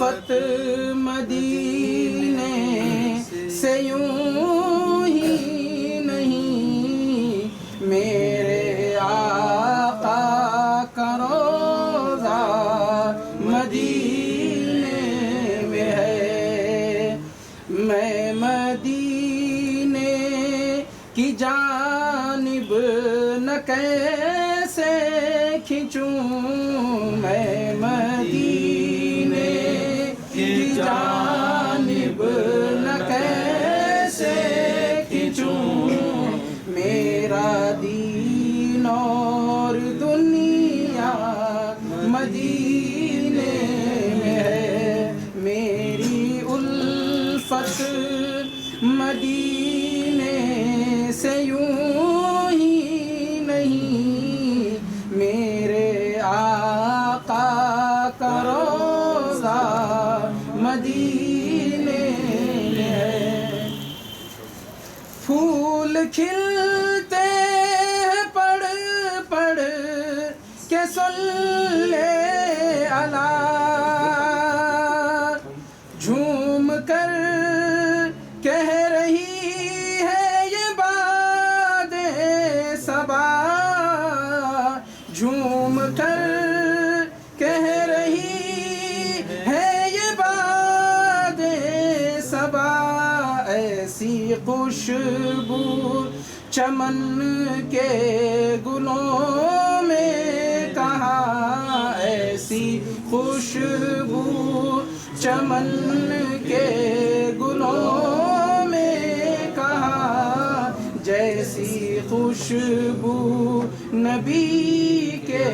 الفت مدینے سے یوں ہی نہیں، میرے آقا کا روضہ مدینے میں ہے۔ میں مدینے کی جانب نہ کیسے کھنچوں، میں مدینے کی جانب نہ کیسے کھنچوں، میرا دین اور دنیا مدینے میں ہے، میری الفت مدینے سے یوں ہی نہیں، میرے آقا کا روضہ مدینے میں ہے۔ پھول کھلتے ہیں پڑھ پڑھ کے صلی علی، جھوم کر کہہ رہی ہے یہ باد صبا، جھوم کر کہہ رہی ہے یہ باد صبا، ایسی خوشبو چمن کے گلوں میں کہاں، ایسی خوشبو چمن کے گلوں میں کہاں، جیسی خوشبو نبی کے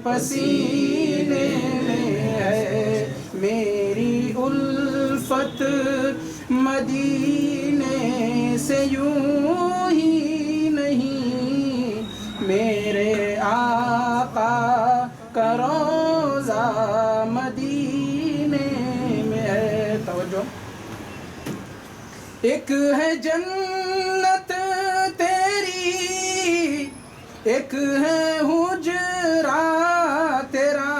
پسینے میں ہے، میری الفت مدینے سے یوں ہی نہیں، میرے آقا کا روضہ مدینے میں ہے۔ توجہ، ایک ہے جنت تیری، ایک ہے حجرہ تیرا،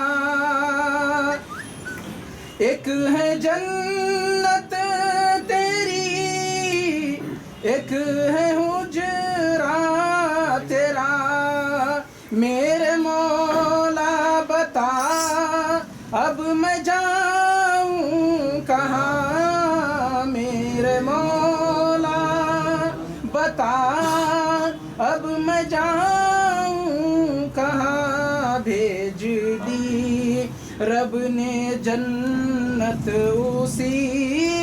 ایک ہے جنت تیری، ایک ہے حجرہ تیرا، میرے مولا بتا اب میں جاؤں کہاں، میرے مولا بتا اب میں جاؤں کہاں، بھیج دی رب نے جنت اسی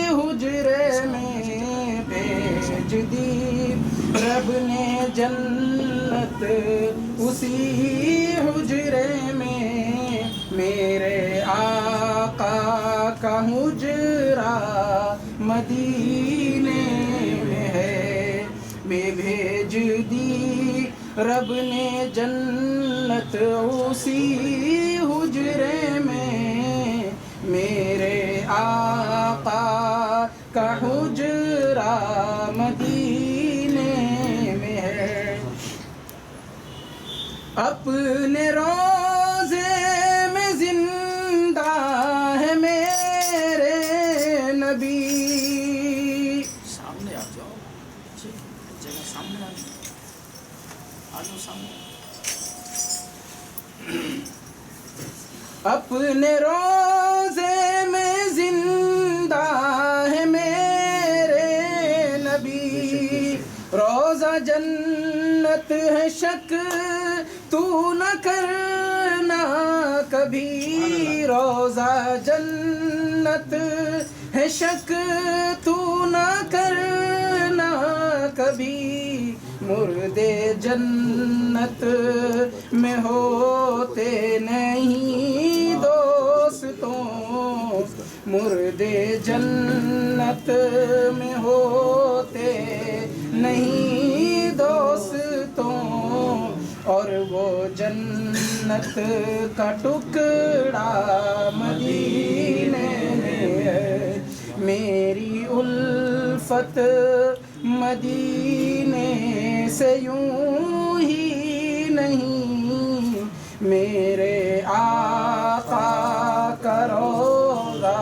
حجرے میں، بھیج دی رب نے جنت اسی حجرے میں، میرے آقا کا حجرہ مدینے میں ہے، میں بھیج دی رب نے جنت اسی حجرے میں، میرے آقا کا حجرہ مدینے میں ہے۔ اپنے روضے میں زندہ ہے میرے نبی، سامنے آ جاؤ، جگہ سامنے آ جاؤ سامنے۔ اپنے روضے میں زندہ ہے میرے نبی، روضہ جنت ہے شک تو نہ کرنا کبھی، روضہ جنت ہے شک تو نہ کرنا کبھی، مردے جنت میں ہوتے نہیں دوستوں، مردے جنت میں ہوتے نہیں دوستوں، اور وہ جنت کا ٹکڑا مدینے میں ہے، میری الفت مدینے سے یوں ہی نہیں، میرے آقا کا روضہ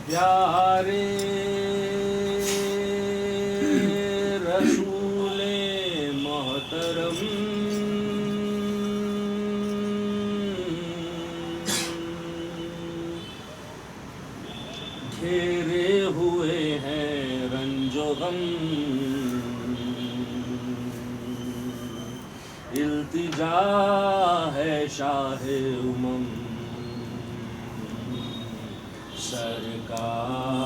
پیارے رسول محترم گھیرے ہوئے ہیں رنج و غم التجا ہے شاہ امم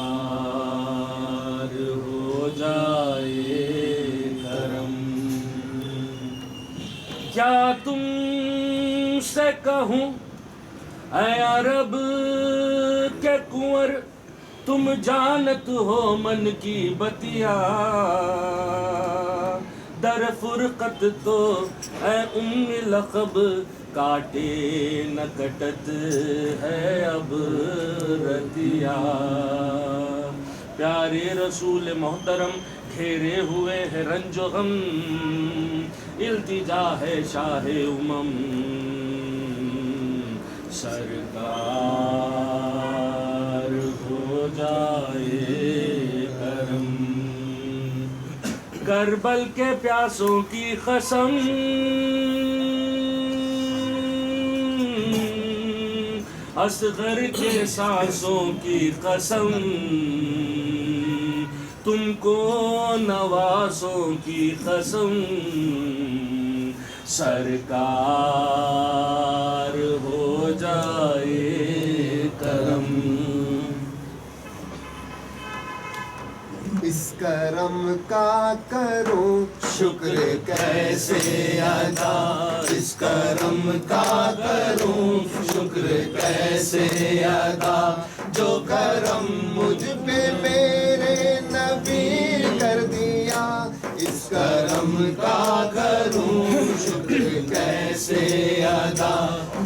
سرکار ہو جائے کرم کیا تم سے کہوں اے عرب کے کنور تم جانت ہو من کی بتیا در فرقت تو اے ام لقب کاٹے نہ کٹت ہے اب رتیا پیارے رسول محترم گھیرے ہوئے ہے رنج و غم التجا ہے شاہ امم سرکار ہو جائے کرم کربل کے پیاسوں کی قسم اصغر کے سانسوں کی قسم تم کو نوازوں کی قسم سرکار ہو جائے کرم اس کرم کا کروں شکر کیسے ادا اس کرم کا کروں شکر کیسے ادا جو کرم مجھ پہ میرے نبی کر دیا اس کرم کا کروں شکر کیسے ادا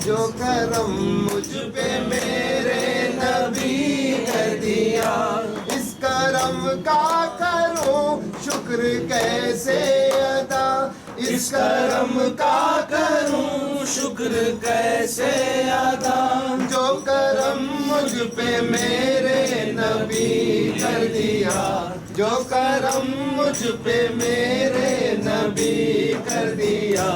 جو کرم مجھ پہ میرے نبی کر دیا اس کرم کا کروں شکر کیسے ادا اس کرم کا کروں شکر کیسے ادا جو کرم مجھ پہ میرے نبی کر دیا جو کرم مجھ پہ میرے نبی کر دیا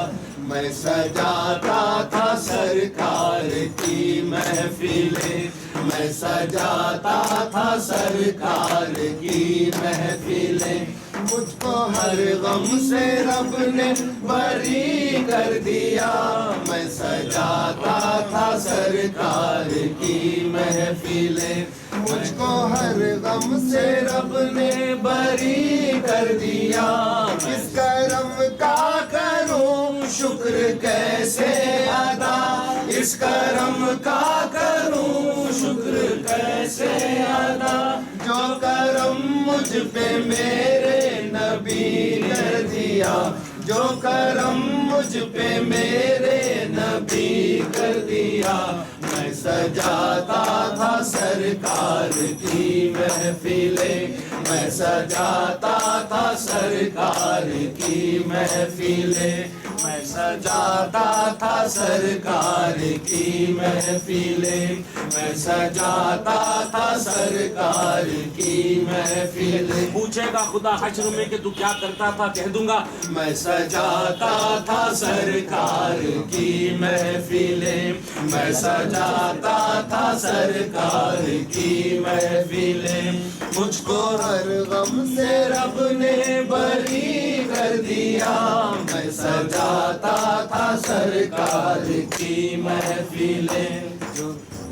میں سجاتا تھا سرکار کی محفلیں میں سجاتا تھا سرکار کی محفلیں مجھ کو ہر غم سے رب نے بری کر دیا میں سجاتا تھا سرکار کی محفلیں مجھ کو ہر غم سے رب نے بری کر دیا اس کرم کا کروں شکر کیسے ادا اس کرم کا کروں شکر کیسے ادا جو کرم مجھ پہ میرے نبی کر دیا جو کرم مجھ پہ میرے نبی کر دیا میں سجاتا تھا سرکار کی محفلیں میں سجاتا تھا سرکار کی محفلیں میں سجاتا تھا سرکار کی محفلیں میں سجاتا تھا سرکار کی محفلیں پوچھے گا خدا حشر میں کہ تو کیا کرتا تھا کہہ دوں گا میں سجاتا تھا سرکار کی محفلیں میں سجاتا تھا سرکار کی محفلیں مجھ کو ہر غم سے رب نے بری کر دیا میں سجاتا تھا سرکار کی محفلیں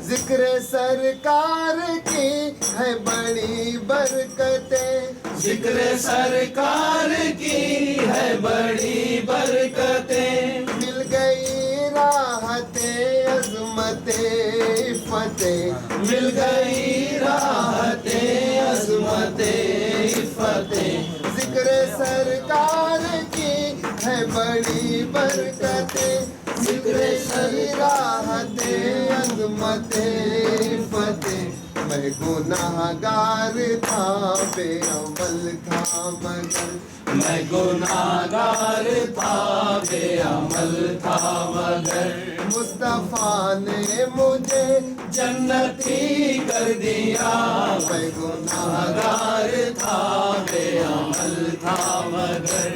ذکر سرکار کی ہے بڑی برکتیں ذکر سرکار کی ہے بڑی برکتیں مل گئی راحت عظمت فتح مل گئی راحت عظمت فتح ذکر سرکار کی ہے بڑی برکتیں ذکر راحت عظمت فتح میں گناہگار تھا بے عمل تھا مگر میں گناہگار تھا بے عمل تھا مگر مصطفیٰ نے مجھے جنتی کر دیا میں گناہگار گناہگار تھا بے عمل تھا مگر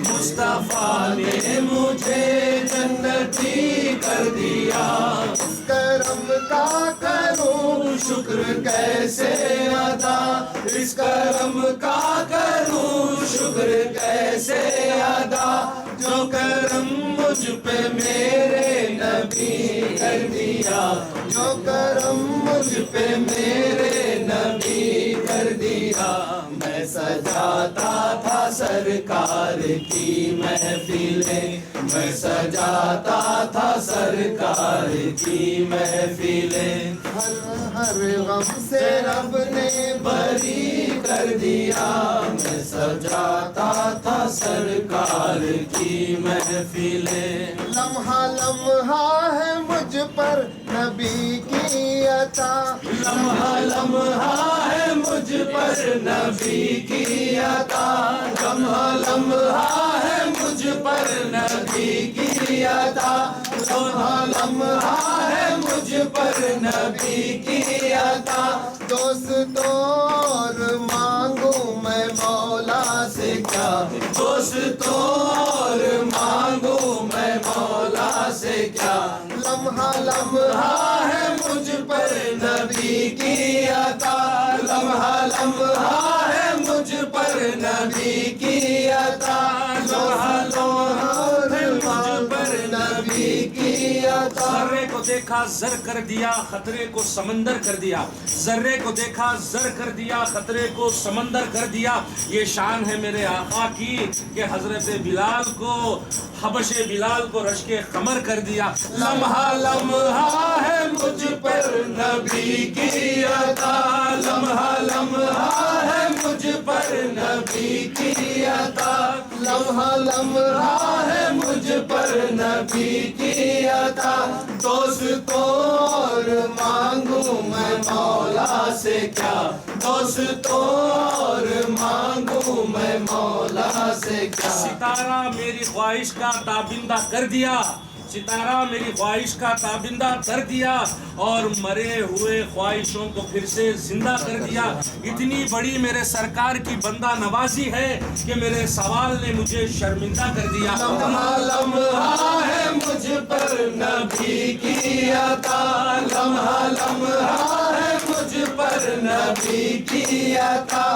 مصطفیٰ نے مجھے جنتی کر دیا اس کرم کا کروں شکر کیسے ادا اس کرم کا کروں شکر کیسے ادا جو کرم مجھ پہ میرے نبی کر دیا جو کرم مجھ پہ میرے نبی کر دیا میں سجاتا تھا سرکار کی محفلیں میں سجاتا تھا سرکار کی محفلیں ہر غم سے رب نے بری کر دیا میں سجاتا تھا سرکار کی محفلیں لمحہ لمحہ ہے مجھ پر نبی کی عطا لمحہ لمحہ ہے مجھ پر نبی کی عطا لمحہ لمحہ ہے مجھ پر نبی کی عطا لمحہ لمحہ ہے مجھ پر نبی کی عطا دوستوں اور مانگوں میں مولا سے کیا دوستوں اور مانگوں میں مولا سے کیا لمحہ لمحہ لمحہ ہے مجھ پر نبی کی عطا لمحہ لمحہ ہے مجھ پر نبی کی عطا لمحہ لمحہ ہے مجھ پر نبی کی عطا ذرے کو دیکھا زر کر دیا خطرے کو سمندر کر دیا ذرے کو دیکھا زر کر دیا خطرے کو سمندر کر دیا یہ شان ہے میرے آقا کی کہ حضرت بلال کو حبش بلال کو رشک قمر کر دیا لمحہ لمحہ ہے مجھ پر نبی کی عطا لمحہ لمحہ ہے مجھ پر نبی کی عطا لمحہ لمحہ ہے مجھ پر نبی کی عطا دوستوں اور مانگوں میں مولا سے کیا دوستوں اور مانگوں میں مولا سے کیا ستارہ میری خواہش کا تابندہ کر دیا ستارہ میری خواہش کا تابندہ کر دیا اور مرے ہوئے خواہشوں کو پھر سے زندہ کر دیا اتنی بڑی میرے سرکار کی بندہ نوازی ہے کہ میرے سوال نے مجھے شرمندہ کر دیا لمحہ لمحہ ہے مجھ پر نبی کی عطا لمحہ لمحہ ہے مجھ پر نبی کی عطا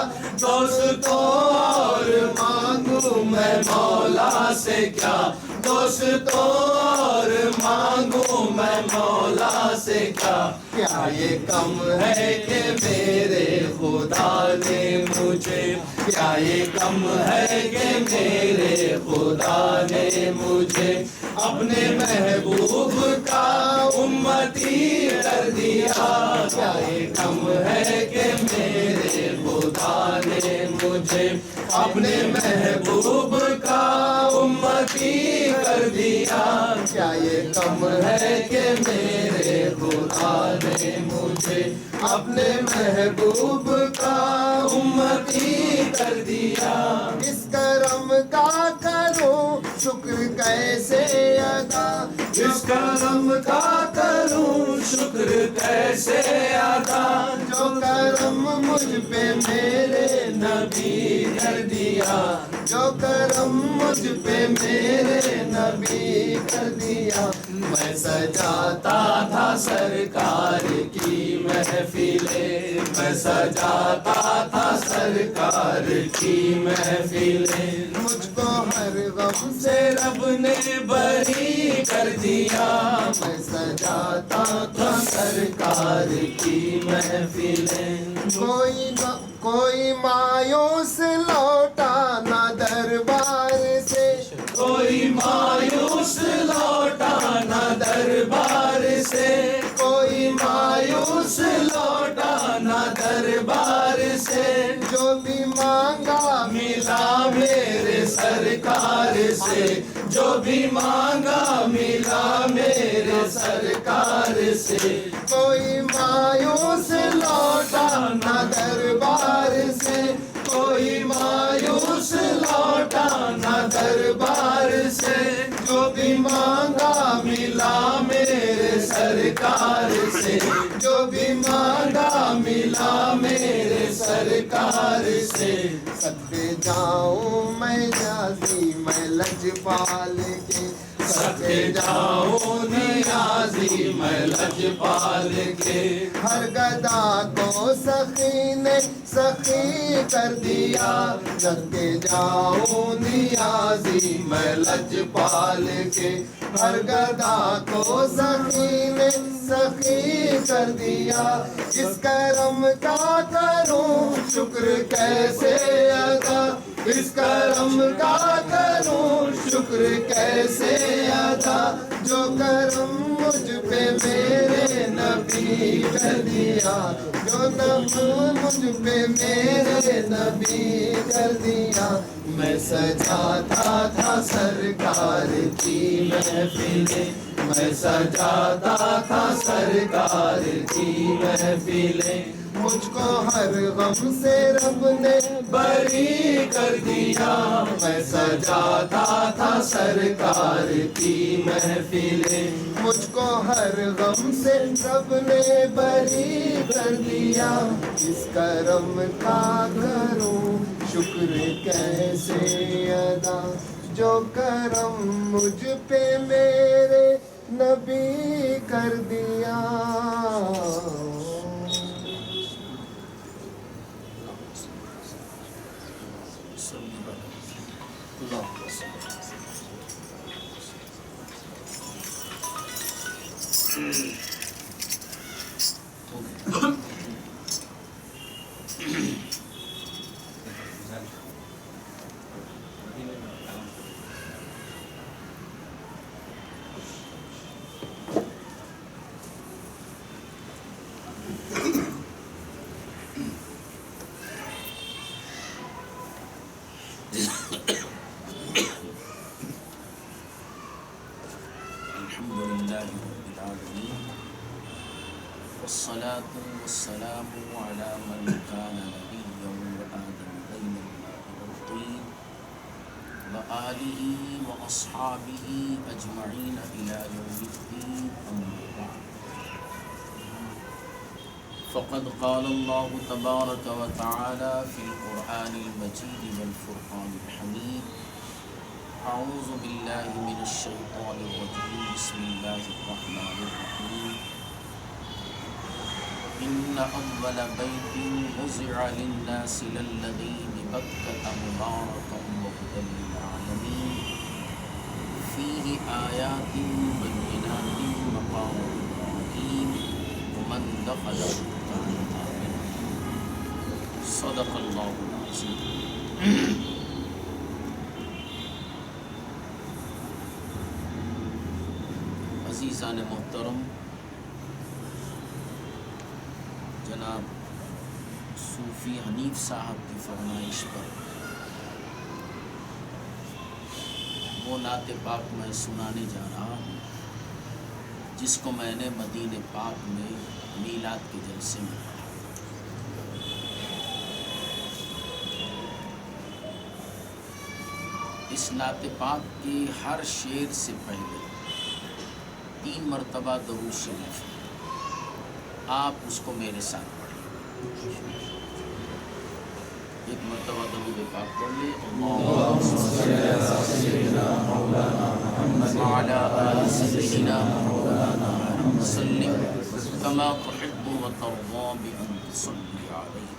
دوستوں اور مانگوں میں مولا سے کیا دوستوں اور مانگوں میں مولا سے کیا یہ کم ہے کہ میرے خدا نے مجھے کیا یہ کم ہے کہ میرے خدا نے مجھے اپنے محبوب کا امتی کر دیا کیا یہ کم ہے کہ میرے خدا نے مجھے اپنے محبوب کا امتی کر دیا کیا یہ کم ہے کہ میرے خدا نے مجھے اپنے محبوب کا امتی کر دیا اس کرم کا کروں شکر کیسے ادا اس کرم کا کروں شکر کیسے ادا جو کرم مجھ پہ میرے نبی کر دیا جو کرم مجھ پہ میرے نبی کر دیا میں سجاتا تھا سرکار کی محفلیں میں سجاتا تھا سرکار کی محفلیں مجھ کو ہر غم سے رب نے بری کر دیا میں سجاتا تھا سرکار کی محفلیں کوئی مایوس لوٹا نہ دربار سے کوئی مایوس لوٹا نہ دربار سے کوئی مایوس لوٹا نہ دربار سے جو بھی مانگا ملا میرے سرکار سے جو بھی مانگا ملا میرے سرکار سے کوئی مایوس لوٹا سرکار سے، جو بھی مانگا ملا میرے سرکار سے۔ صدقے جاؤں میں نیازی میں لجپال کے، صدقے جاؤں نیازی میں لجپال کے۔ ہر گدا کو سخی نے سخی کر دیا، صدقے جاؤں نیازی میں لجپال کے۔ ہر گدا کو سخی نے سخی کر دیا، اس کرم کا کروں شکر کیسے ادا، اس کرم کا کروں شکر کیسے ادا، جو کرم مجھ پہ میرے نبی کر دیا، جو کرم مجھ پہ میرے نبی کر دیا۔ میں سجاتا تھا سرکار کی محفلیں، میں سجاتا تھا سرکار کی محفلیں، مجھ کو ہر غم سے رب نے بری کر دیا۔ میں سجاتا تھا سرکار کی محفلیں، مجھ کو ہر غم سے رب نے بری کر دیا، اس کرم کا کروں شکر کیسے ادا، جو کرم مجھ پہ میرے نبی کر دیا۔ والصلاة والسلام على من كان نبيا وآدم بين الماء والطين وآله وأصحابه أجمعين إلى يوم الدين، أما بعد، فقد قال الله تبارك وتعالى في القرآن المجيد والفرقان الحميد: أعوذ بالله من الشيطان الرجيم، بسم الله الرحمن الرحيم، إن أول بيت وضع للناس للذي ببكة مباركا وهدى للعالمين، فيه آيات بينات مقام إبراهيم ومن دخله كان آمنا۔ صدق الله العظيم۔ عزیزان محترم، جناب صوفی حنیف صاحب کی فرمائش پر وہ نعت پاک میں سنانے جا رہا ہوں جس کو میں نے مدینہ پاک میں میلاد کے جلسے میں پڑھا۔ اس نعت پاک کے ہر شعر سے پہلے 3 مرتبہ درود شریف ہے، آپ اس کو میرے ساتھ پڑھیں۔ ایک مرتبہ درود پاک پڑھ لیں، اللہم صلی علی سیدنا مولانا محمد وعلی آل سیدنا مولانا محمد وسلم کما تحب و ترضی بأن تصلی علیہ۔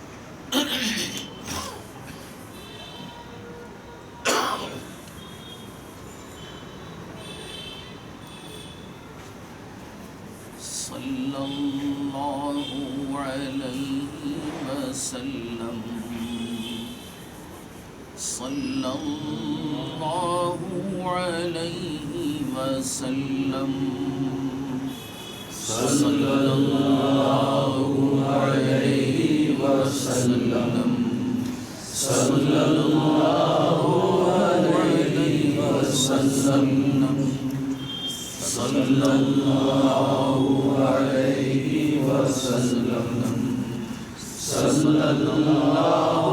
صلی اللہ علیہ وسلم، صلی اللہ علیہ وسلم، صلی اللہ علیہ وسلم، صلی اللہ علیہ وسلم، صلی اللہ علیہ وسلم، صلی اللہ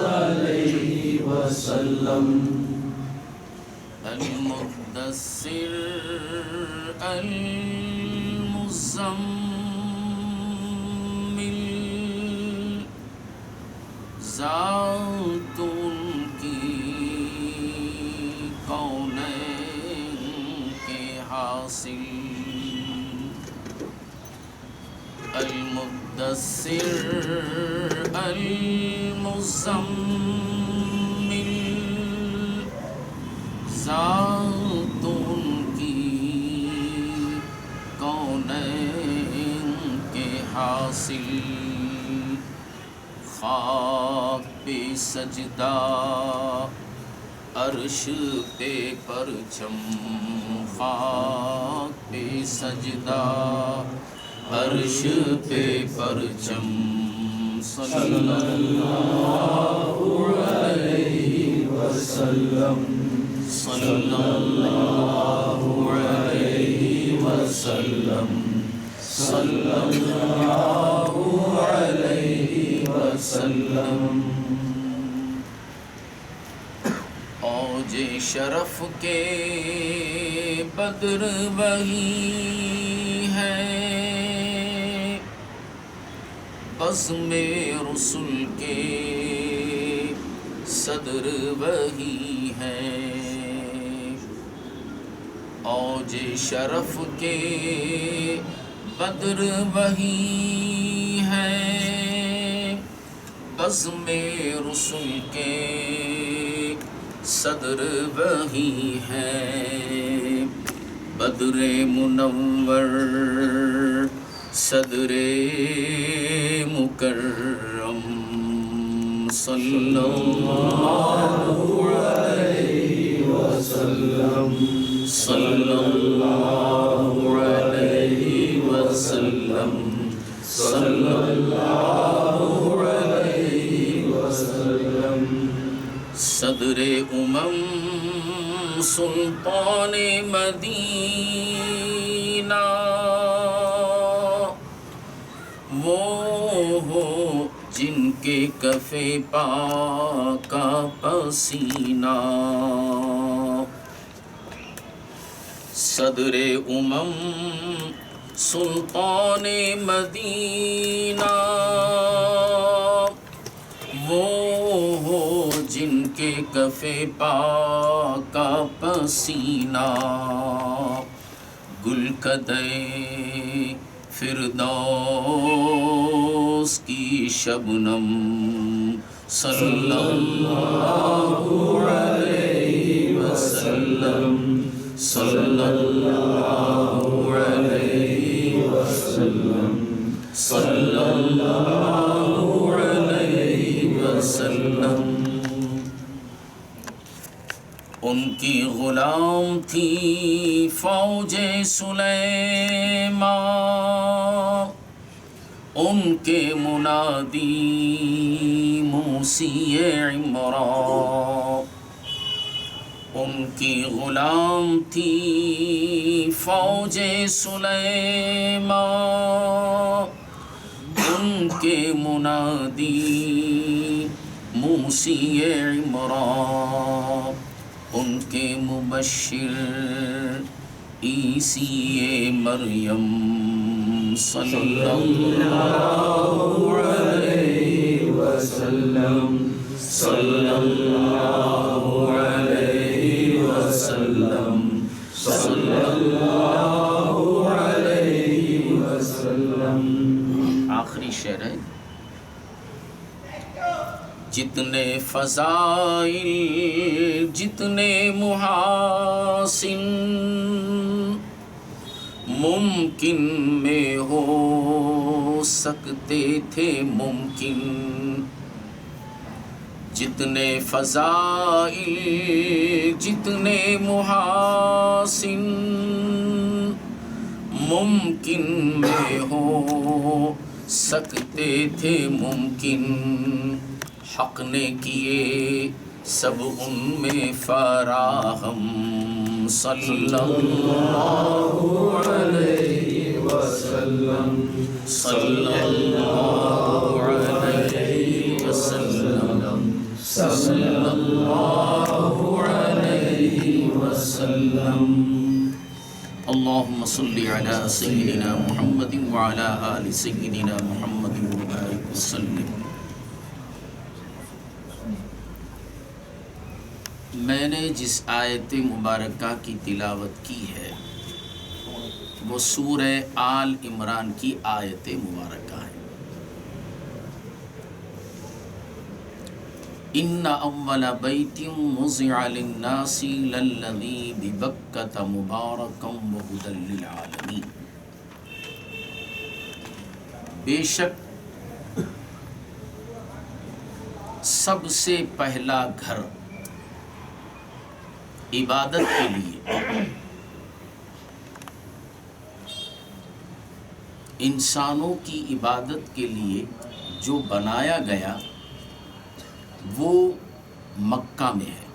علیہ وسلم۔ المدثر المزمل المزمل ذات ان کی کونین کے حاصل المدثر المزمل ذات ان کی کونین کے حاصل خاک پہ سجدہ عرش پہ پرچم خاک پہ سجدہ عرش پہ پرچم صلی اللہ علیہ وسلم صلی اللہ علیہ وسلم صلی اللہ علیہ وسلم اوج شرف کے بدر وہی ہے بزم رسل کے صدر وہی ہے اوج شرف کے بدر وہی ہے بزم رسل کے صدر وہی ہے بدر منور صدر مکرم صلی اللہ علیہ وسلم صلی اللہ علیہ وسلم صلی اللہ علیہ وسلم صدر سلطان مدینہ وہ ہو جن کے کف پاک کا پسینہ صدر سلطان مدینہ وہ ہو جن کے کف پاک کا پسینہ گل کدے فردوس کی شبنم صلی اللہ علیہ وسلم صلی اللہ علیہ وسلم صلی اللہ علیہ وسلم ان کی غلام تھی فوج سلیمان ان کے منادی موسی عمران ان کی غلام تھی فوج سلیمان ان کے منادی موسی عمران ان کے مبشر عیسی مریم صلی اللہ علیہ وسلم صلی اللہ علیہ وسلم صلی اللہ علیہ وسلم آخری شعر ہے جتنے فضائل جتنے محاسن ممکن میں ہو سکتے تھے ممکن جتنے فضائل جتنے محاسن ممکن میں ہو سکتے تھے ممکن حق نے کیے سب ان میں فراہم صلی اللہ علیہ وسلم صلی اللہ علیہ وسلم صلی اللہ علیہ وسلم اللہ اللهم صل على سيدنا محمد وعلى آل سيدنا محمد وبارك وسلم۔ میں نے جس آیت مبارکہ کی تلاوت کی ہے وہ سورہ آل عمران کی آیت مبارکہ ہے۔ ان اول بیت وضع للناس للذی ببکۃ مبارکا وہدی للعالمین۔ بے شک سب سے پہلا گھر عبادت کے لیے انسانوں کی عبادت کے لیے جو بنایا گیا وہ مکہ میں ہے۔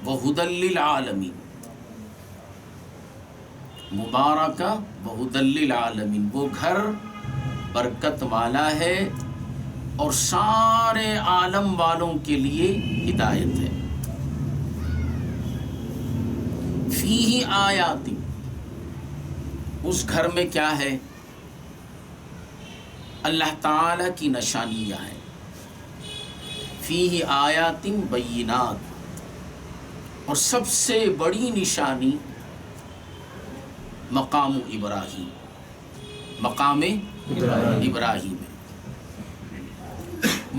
وَہُدًى لِّلْعَالَمِينَ، مبارکہ وَہُدًى لِّلْعَالَمِينَ، وہ گھر برکت والا ہے اور سارے عالم والوں کے لیے ہدایت ہے۔ فیہ آیات، اس گھر میں کیا ہے؟ اللہ تعالی کی نشانیاں ہیں۔ فیہ آیات بینات، اور سب سے بڑی نشانی مقام ابراہیم، مقام ابراہیم ہے۔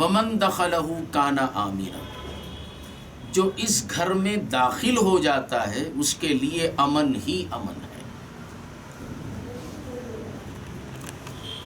ومن دخلہ کان آمنا، جو اس گھر میں داخل ہو جاتا ہے اس کے لیے امن ہی امن ہے۔